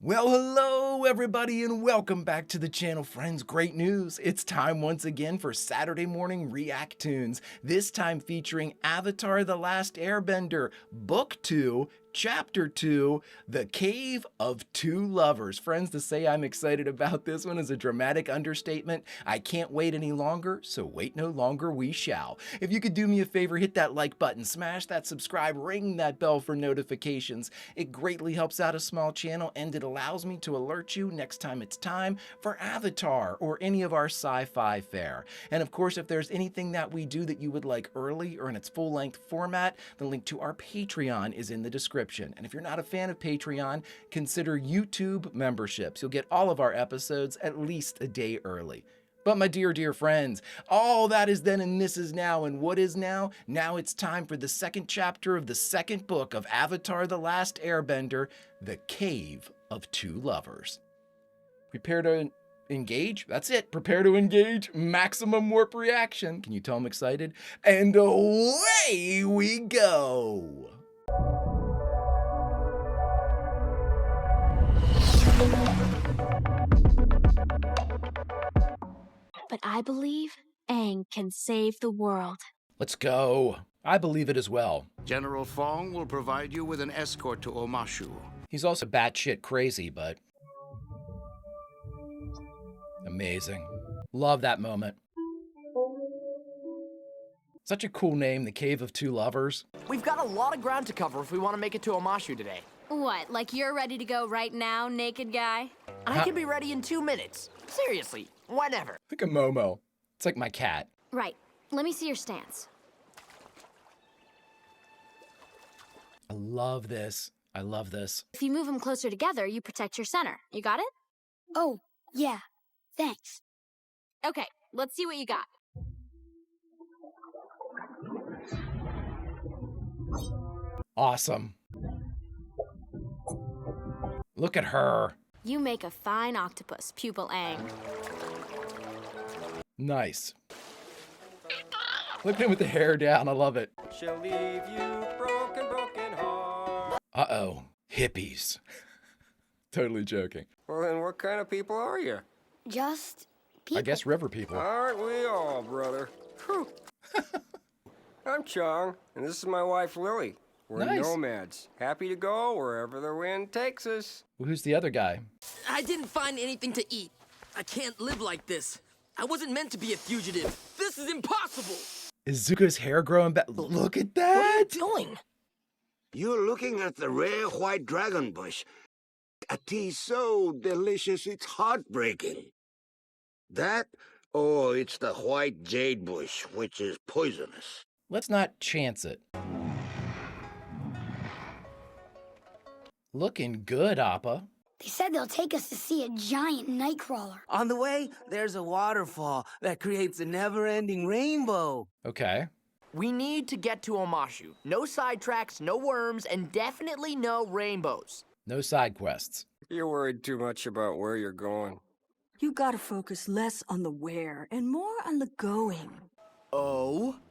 Well, hello everybody and welcome back to the channel, friends. Great news. It's time once again for Saturday Morning React Toons, this time featuring Avatar The Last Airbender, Book 2, Chapter 2, The Cave of Two Lovers. Friends, to say I'm excited about this one is a dramatic understatement. I can't wait any longer, so wait no longer we shall. If you could do me a favor, hit that like button, smash that subscribe, ring that bell for notifications. It greatly helps out a small channel and it allows me to alert you next time it's time for Avatar or any of our sci-fi fare. And of course, if there's anything that we do that you would like early or in its full-length format, the link to our Patreon is in the description. And if you're not a fan of Patreon, consider YouTube memberships. You'll get all of our episodes at least a day early. But my dear friends, all that is then and this is now, and what is now? Now it's time for the second chapter of the second book of Avatar The Last Airbender, The Cave of Two Lovers. Prepare to engage? That's it. Prepare to engage. Maximum warp reaction. Can you tell I'm excited? And away we go. But I believe Aang can save the world. Let's go. I believe it as well. General Fong will provide you with an escort to Omashu. He's also batshit crazy, but amazing. Love that moment. Such a cool name, the Cave of Two Lovers. We've got a lot of ground to cover if we want to make it to Omashu today. What, like you're ready to go right now, naked guy? I can be ready in 2 minutes. Seriously, whenever. Look at Momo. It's like my cat. Right. Let me see your stance. I love this. I love this. If you move them closer together, you protect your center. You got it? Oh, yeah. Thanks. Okay, let's see what you got. Awesome. Look at her. You make a fine octopus, Pupil Aang. Nice. Look at him with the hair down. I love it. She'll leave you broken heart. Uh-oh. Hippies. Totally joking. Well, then what kind of people are you? Just people. I guess river people. Aren't we all, brother? Whew. I'm Chong, and this is my wife, Lily. We're Nice. nomads, happy to go wherever the wind takes us. Well, who's the other guy? I didn't find anything to eat. I can't live like this. I wasn't meant to be a fugitive. This is impossible. Is Zuko's hair growing back? Look at that. Doing? You're looking at the rare white dragon bush. A tea so delicious it's heartbreaking. That, or it's the white jade bush, which is poisonous. Let's not chance it. Looking good, Appa. They said they'll take us to see a giant nightcrawler. On the way, there's a waterfall that creates a never-ending rainbow. Okay. We need to get to Omashu. No sidetracks, no worms, and definitely no rainbows. No side quests. You're worried too much about where you're going. You gotta focus less on the where and more on the going. Omashu.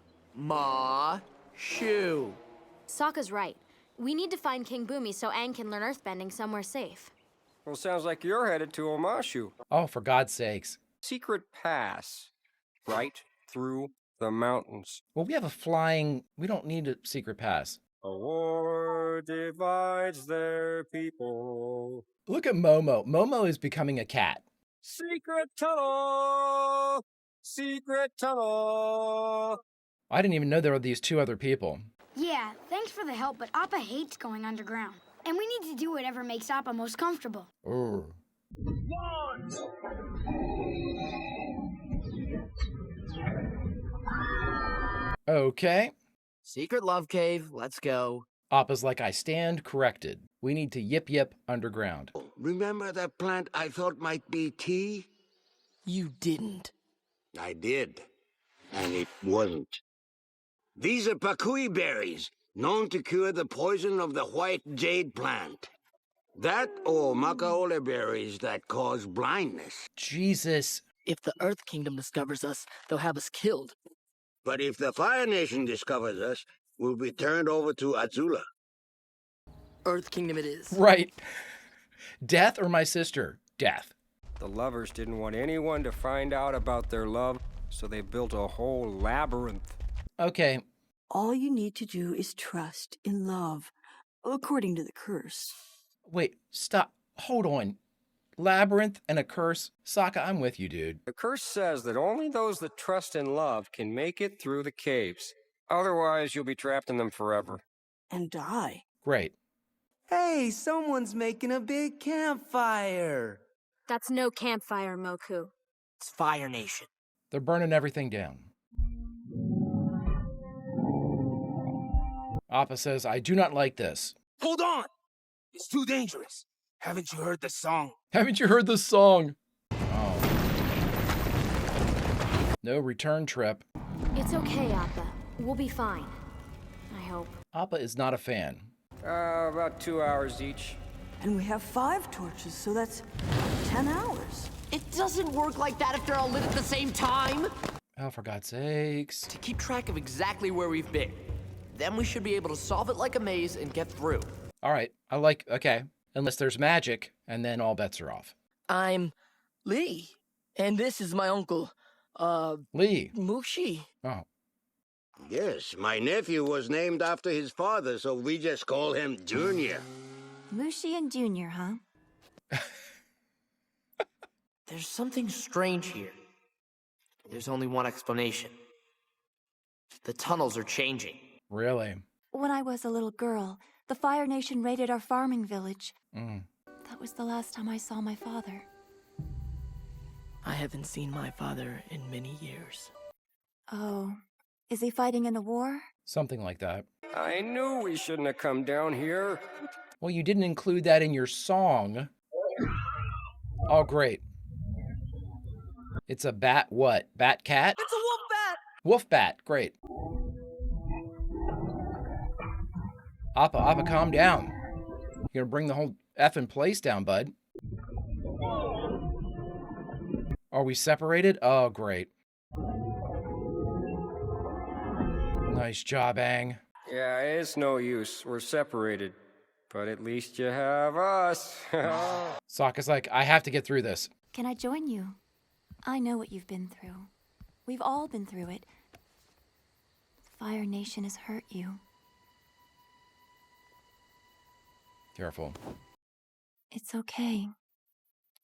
Sokka's right. We need to find King Bumi so Aang can learn earthbending somewhere safe. Well, sounds like you're headed to Omashu. Oh, for God's sakes. Secret pass. Right through the mountains. Well, we have a flying... We don't need a secret pass. A war divides their people. Look at Momo. Momo is becoming a cat. Secret tunnel! Secret tunnel! I didn't even know there were these two other people. Yeah, thanks for the help, but Appa hates going underground. And we need to do whatever makes Appa most comfortable. Urgh. Okay. Secret love cave, let's go. Appa's like, I stand corrected. We need to yip underground. Remember that plant I thought might be tea? You didn't. I did, and it wasn't. These are pakui berries, known to cure the poison of the white jade plant. That or macaole berries that cause blindness. Jesus. If the Earth Kingdom discovers us, they'll have us killed. But if the Fire Nation discovers us, we'll be turned over to Azula. Earth Kingdom it is. Right. Death or my sister? Death. The lovers didn't want anyone to find out about their love, so they built a whole labyrinth. Okay. All you need to do is trust in love, according to the curse. Wait, stop. Hold on. Labyrinth and a curse? Sokka, I'm with you, dude. The curse says that only those that trust in love can make it through the caves. Otherwise, you'll be trapped in them forever. And die. Great. Hey, someone's making a big campfire. That's no campfire, Moku. It's Fire Nation. They're burning everything down. Appa says, I do not like this. Hold on! It's too dangerous. Haven't you heard the song? Haven't you heard this song? Oh. No return trip. It's okay, Appa. We'll be fine. I hope. Appa is not a fan. About 2 hours each. And we have 5 torches, so that's 10 hours. It doesn't work like that if they're all lit at the same time. Oh, for God's sakes. To keep track of exactly where we've been. Then we should be able to solve it like a maze and get through. All right. Okay. Unless there's magic, and then all bets are off. I'm Lee, and this is my uncle, Lee. Mushi. Oh. Yes, my nephew was named after his father, so we just call him Junior. Mushi and Junior, huh? There's something strange here. There's only one explanation. The tunnels are changing. Really? When I was a little girl, the Fire Nation raided our farming village. That was the last time I saw my father. I haven't seen my father in many years. Oh, is he fighting in the war? Something like that. I knew we shouldn't have come down here. Well, you didn't include that in your song. Oh, great. It's a bat what? Bat cat? It's a wolf bat! Wolf bat. Great. Appa, calm down. You're gonna bring the whole effing place down, bud. Are we separated? Oh, great. Nice job, Aang. Yeah, it's no use. We're separated. But at least you have us. Sokka's like, I have to get through this. Can I join you? I know what you've been through. We've all been through it. The Fire Nation has hurt you. Careful. It's okay.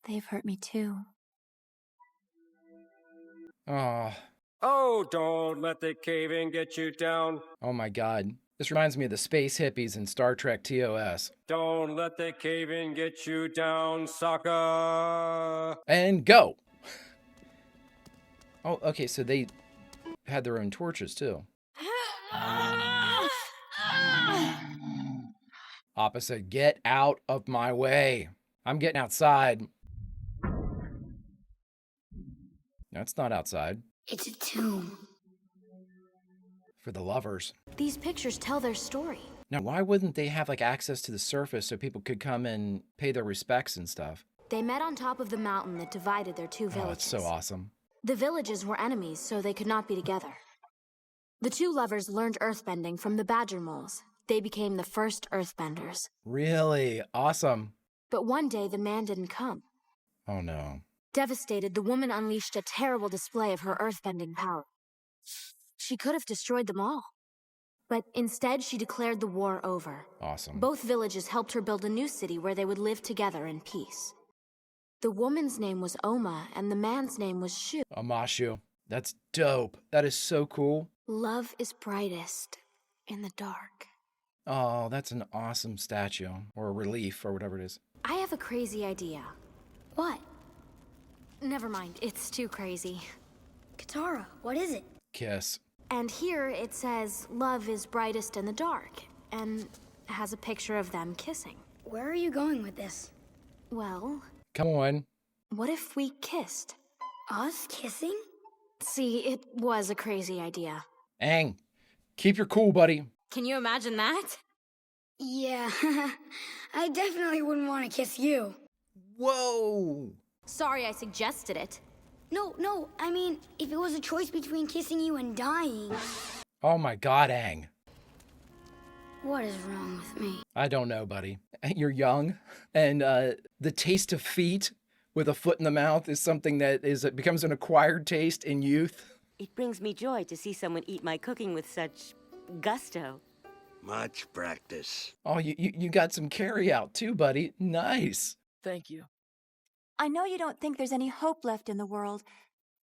They've hurt me too. Oh. Oh, don't let the cave-in get you down. Oh my God. This reminds me of the space hippies in Star Trek TOS. Don't let the cave-in get you down, Sokka. And go. Oh, okay, so they had their own torches too. Appa said, get out of my way. I'm getting outside. That's not outside. It's a tomb. For the lovers. These pictures tell their story. Now, why wouldn't they have like access to the surface so people could come and pay their respects and stuff? They met on top of the mountain that divided their two villages. Oh, it's so awesome. The villages were enemies, so they could not be together. The two lovers learned earthbending from the badger moles. They became the first earthbenders. Really? Awesome. But one day, the man didn't come. Oh, no. Devastated, the woman unleashed a terrible display of her earthbending power. She could have destroyed them all. But instead, she declared the war over. Awesome. Both villages helped her build a new city where they would live together in peace. The woman's name was Oma, and the man's name was Shu. Omashu. That's dope. That is so cool. Love is brightest in the dark. Oh, that's an awesome statue. Or a relief, or whatever it is. I have a crazy idea. What? Never mind, it's too crazy. Katara, what is it? Kiss. And here it says, love is brightest in the dark, and has a picture of them kissing. Where are you going with this? Well... Come on. What if we kissed? Us kissing? See, it was a crazy idea. Aang, keep your cool, buddy. Can you imagine that? Yeah, I definitely wouldn't want to kiss you. Whoa! Sorry I suggested it. No, I mean, if it was a choice between kissing you and dying... Oh my God, Aang. What is wrong with me? I don't know, buddy. You're young, and the taste of feet with a foot in the mouth is something that it becomes an acquired taste in youth. It brings me joy to see someone eat my cooking with such gusto. Much practice. Oh, you got some carry out too, buddy. Nice. Thank you. I know you don't think there's any hope left in the world,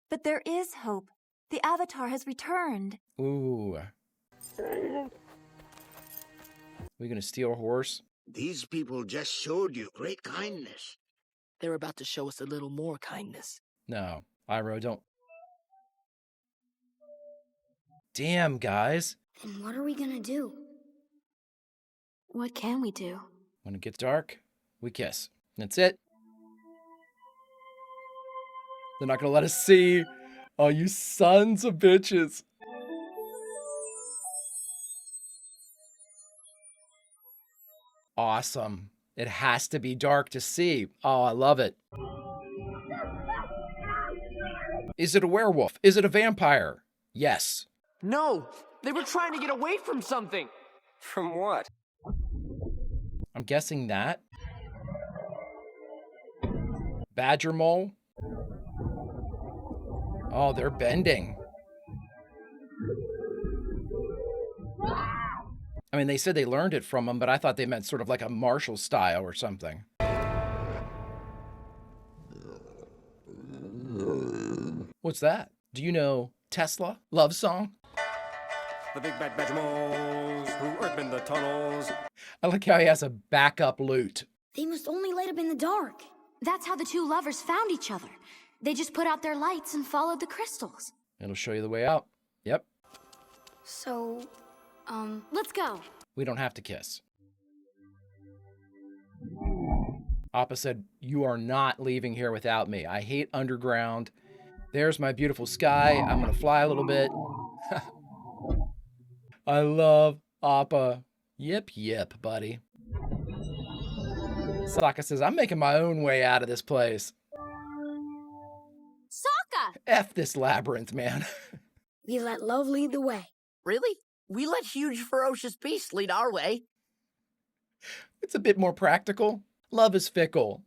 but there is hope. The Avatar has returned. Ooh. We gonna steal a horse? These people just showed you great kindness. They're about to show us a little more kindness. No, Iroh, don't. Damn, guys. Then what are we gonna do? What can we do? When it gets dark, we kiss. That's it. They're not gonna let us see. Oh, you sons of bitches. Awesome. It has to be dark to see. Oh, I love it. Is it a werewolf? Is it a vampire? Yes. No! They were trying to get away from something! From what? I'm guessing that. Badger mole? Oh, they're bending. I mean, they said they learned it from him, but I thought they meant sort of like a martial style or something. What's that? Do you know Tesla? Love song? The big bad badger moles who earthbend the tunnels. I like how he has a backup loot. They must only light up in the dark. That's how the two lovers found each other. They just put out their lights and followed the crystals. It'll show you the way out. Yep. So, let's go. We don't have to kiss. Appa said, "You are not leaving here without me. I hate underground. There's my beautiful sky. I'm gonna fly a little bit." I love Appa. Yip, yip, buddy. Sokka says, "I'm making my own way out of this place." Sokka! F this labyrinth, man. we let love lead the way. Really? We let huge, ferocious beasts lead our way. It's a bit more practical. Love is fickle.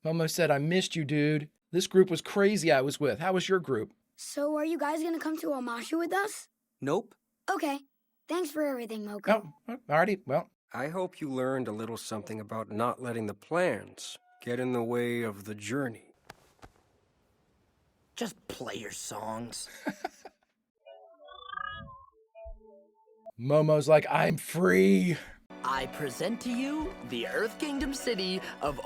Momo said, "I missed you, dude. This group was crazy I was with. How was your group?" So are you guys gonna come to Omashu with us? Nope. Okay. Thanks for everything, Moko. Oh, alrighty. Well, I hope you learned a little something about not letting the plans get in the way of the journey. Just play your songs. Momo's like, "I'm free." I present to you the Earth Kingdom city of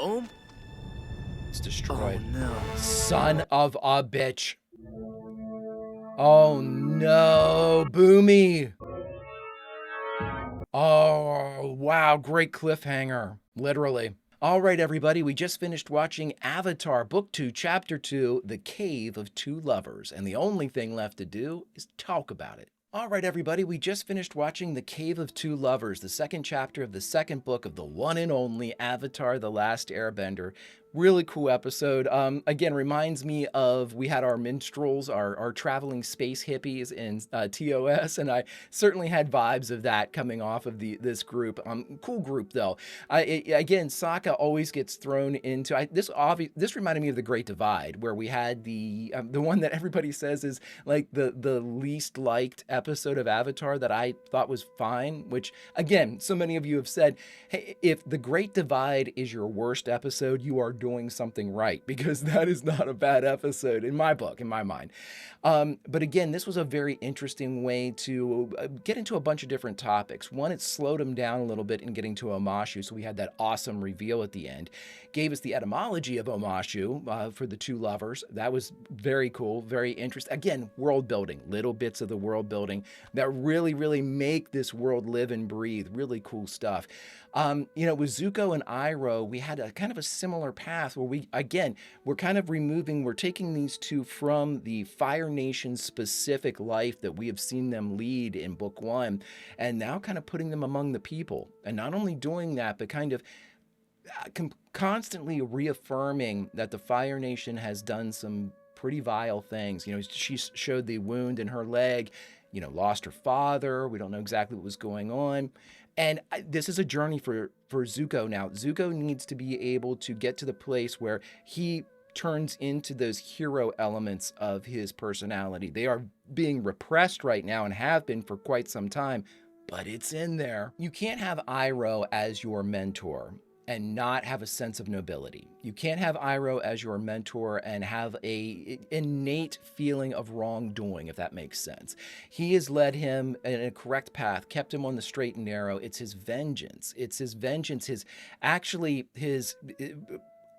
It's destroyed. Oh no. Son of a bitch. Oh no, Boomy. Oh, wow, great cliffhanger. Literally. All right, everybody, we just finished watching Avatar Book 2, Chapter 2, The Cave of Two Lovers, and the only thing left to do is talk about it. All right, everybody, we just finished watching The Cave of Two Lovers, the second chapter of the second book of the one and only Avatar The Last Airbender. Really cool episode. Again, reminds me of, we had our minstrels, our traveling space hippies in TOS, and I certainly had vibes of that coming off of this group. Cool group, though. Again, Sokka always gets thrown into, this reminded me of The Great Divide, where we had the one that everybody says is like the least liked episode of Avatar that I thought was fine, which, again, so many of you have said, hey, if The Great Divide is your worst episode, you are doing something right, because that is not a bad episode in my book, in my mind. But again, this was a very interesting way to get into a bunch of different topics. One, it slowed him down a little bit in getting to Omashu, so we had that awesome reveal at the end. Gave us the etymology of Omashu for the two lovers. That was very cool, very interesting. Again, world building, little bits of the world building that really, really make this world live and breathe. Really cool stuff. You know, with Zuko and Iroh, we had a kind of a similar path where we're kind of we're taking these two from the Fire Nation specific life that we have seen them lead in book 1, and now kind of putting them among the people. And not only doing that, but kind of constantly reaffirming that the Fire Nation has done some pretty vile things. You know, she showed the wound in her leg. lost her father. We don't know exactly what was going on. And this is a journey for Zuko now. Zuko needs to be able to get to the place where he turns into those hero elements of his personality. They are being repressed right now and have been for quite some time, but it's in there. You can't have Iroh as your mentor and not have a sense of nobility. You can't have Iroh as your mentor and have a innate feeling of wrongdoing, if that makes sense. He has led him in a correct path, kept him on the straight and narrow. It's his vengeance. It's his vengeance, his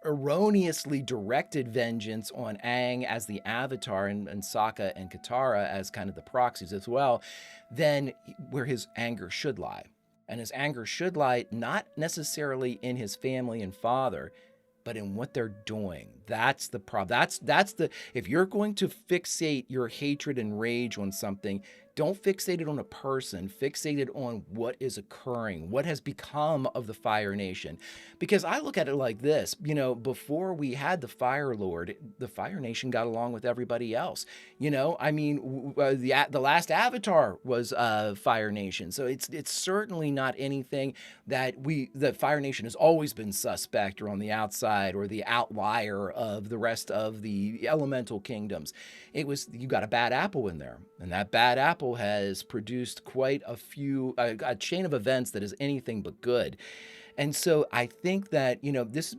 erroneously directed vengeance on Aang as the Avatar and Sokka and Katara as kind of the proxies as well, then where his anger should lie. And his anger should lie not necessarily in his family and father, but in what they're doing. That's the problem. If you're going to fixate your hatred and rage on something, don't fixate it on a person, fixate it on what is occurring, what has become of the Fire Nation. Because I look at it like this, before we had the Fire Lord, the Fire Nation got along with everybody else. The last Avatar was Fire Nation. So it's certainly not anything that the Fire Nation has always been suspect or on the outside or the outlier of the rest of the elemental kingdoms. You got a bad apple in there, and that bad apple has produced quite a chain of events that is anything but good. And so I think that, this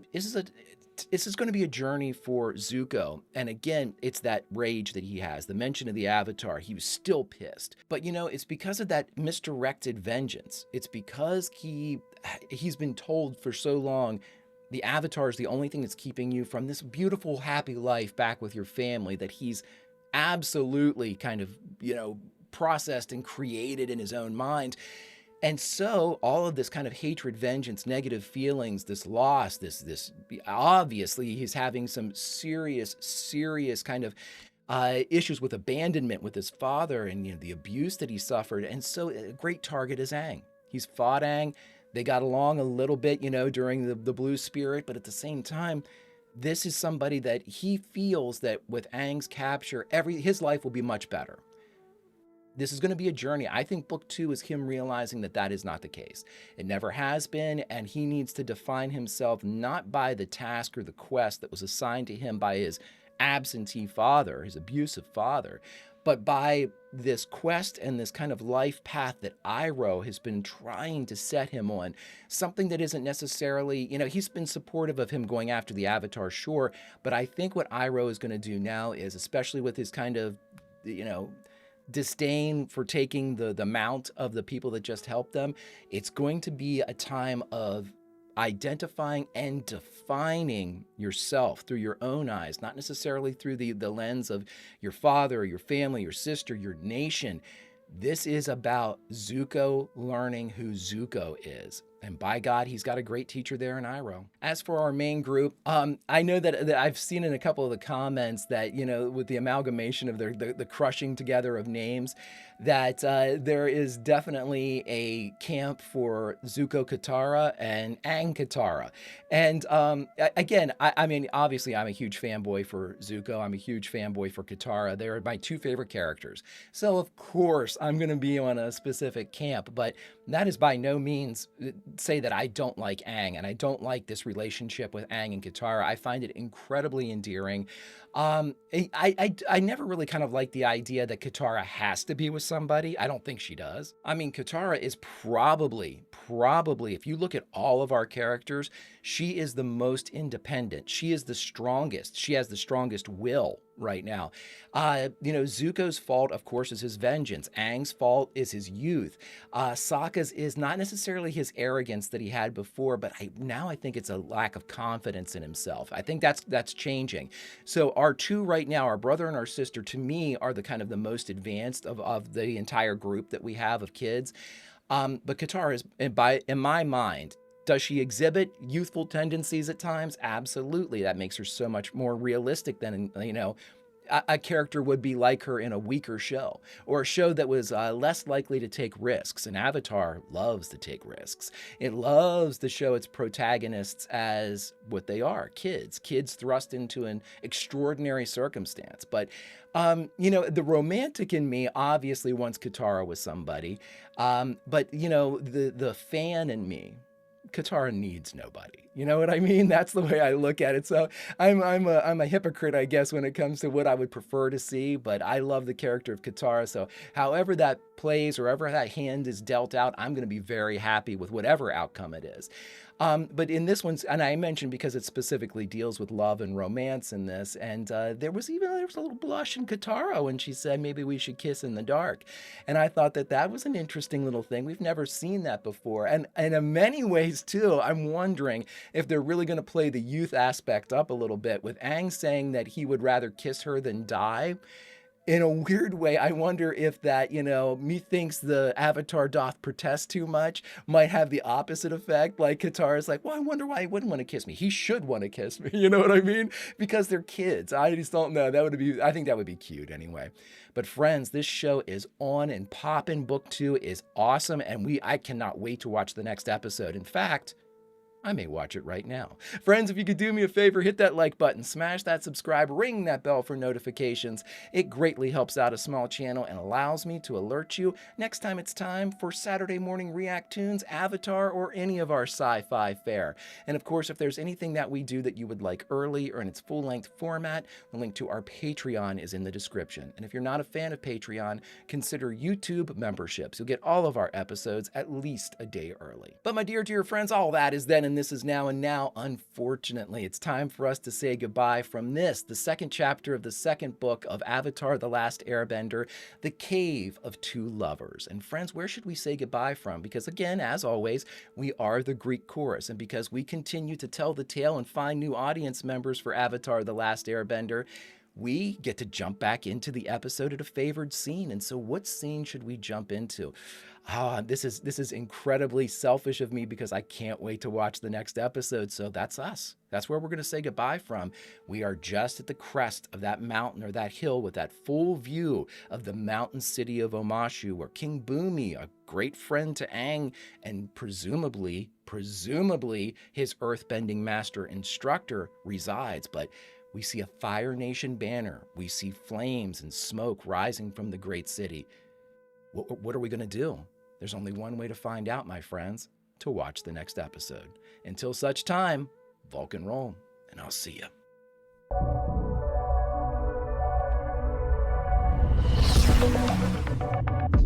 is going to be a journey for Zuko. And again, it's that rage that he has. The mention of the Avatar, he was still pissed. But, it's because of that misdirected vengeance. It's because he's been told for so long, the Avatar is the only thing that's keeping you from this beautiful, happy life back with your family, that he's absolutely kind of, processed and created in his own mind. And so all of this kind of hatred, vengeance, negative feelings, this loss, this obviously he's having some serious kind of issues with abandonment with his father and the abuse that he suffered. And so a great target is Aang. He's fought Aang. They got along a little bit, during the Blue Spirit, but at the same time, this is somebody that he feels that with Aang's capture, his life will be much better. This is going to be a journey. I think book 2 is him realizing that that is not the case. It never has been, and he needs to define himself not by the task or the quest that was assigned to him by his absentee father, his abusive father, but by this quest and this kind of life path that Iroh has been trying to set him on. Something that isn't necessarily, he's been supportive of him going after the Avatar, sure, but I think what Iroh is going to do now is, especially with his kind of, disdain for taking the mount of the people that just helped them, it's going to be a time of identifying and defining yourself through your own eyes, not necessarily through the lens of your father or your family, your sister, your nation. This is about Zuko learning who Zuko is. And by God, he's got a great teacher there in Iroh. As for our main group, I know that I've seen in a couple of the comments that, with the amalgamation of the crushing together of names, that there is definitely a camp for Zuko Katara and Aang Katara. And again, I mean, obviously I'm a huge fanboy for Zuko. I'm a huge fanboy for Katara. They're my two favorite characters. So of course I'm going to be on a specific camp, but that is by no means say that I don't like Aang and I don't like this relationship with Aang and Katara. I find it incredibly endearing. I never really kind of liked the idea that Katara has to be with somebody. I don't think she does. I mean, Katara is probably, if you look at all of our characters, she is the most independent. She is the strongest. She has the strongest will right now. Zuko's fault, of course, is his vengeance. Aang's fault is his youth. Sokka's is not necessarily his arrogance that he had before, but now I think it's a lack of confidence in himself. I think that's changing. So our two right now, our brother and our sister, to me, are the kind of the most advanced of the entire group that we have of kids. But Katara is, in my mind, does she exhibit youthful tendencies at times? Absolutely. That makes her so much more realistic than, a character would be like her in a weaker show, or a show that was less likely to take risks. And Avatar loves to take risks. It loves to show its protagonists as what they are, kids thrust into an extraordinary circumstance. But you know, the romantic in me obviously wants Katara with somebody, but you know, the fan in me, Katara needs nobody. You know what I mean? That's the way I look at it. So I'm a hypocrite, I guess, when it comes to what I would prefer to see, but I love the character of Katara. So however that plays, or however that hand is dealt out, I'm going to be very happy with whatever outcome it is. But in this one, and I mentioned because it specifically deals with love and romance in this, and there was a little blush in Katara when she said maybe we should kiss in the dark. And I thought that was an interesting little thing. We've never seen that before. And in many ways, too, I'm wondering if they're really going to play the youth aspect up a little bit, with Aang saying that he would rather kiss her than die. In a weird way, I wonder if that, you know, methinks the Avatar doth protest too much might have the opposite effect. Like Katara's like, well, I wonder why he wouldn't want to kiss me. He should want to kiss me. You know what I mean? Because they're kids. I just don't know. I think that would be cute anyway. But friends, this show is on and poppin'. Book 2 is awesome. And I cannot wait to watch the next episode. In fact, I may watch it right now. Friends, if you could do me a favor, hit that like button, smash that subscribe, ring that bell for notifications. It greatly helps out a small channel and allows me to alert you next time it's time for Saturday Morning React Toons, Avatar, or any of our sci-fi fare. And of course, if there's anything that we do that you would like early or in its full-length format, the link to our Patreon is in the description. And if you're not a fan of Patreon, consider YouTube memberships. You'll get all of our episodes at least a day early. But my dear friends, all that is then and this is now, and now, unfortunately, it's time for us to say goodbye from this, the second chapter of the second book of Avatar The Last Airbender, The Cave of Two Lovers. And friends, where should we say goodbye from? Because again, as always, we are the Greek chorus, and because we continue to tell the tale and find new audience members for Avatar The Last Airbender, we get to jump back into the episode at a favored scene. And so what scene should we jump into? This is incredibly selfish of me because I can't wait to watch the next episode. So that's us. That's where we're going to say goodbye from. We are just at the crest of that mountain or that hill with that full view of the mountain city of Omashu, where King Bumi, a great friend to Aang, and presumably his earthbending master instructor, resides. But we see a Fire Nation banner. We see flames and smoke rising from the great city. What are we going to do? There's only one way to find out, my friends, to watch the next episode. Until such time, Vulcan roll, and I'll see you.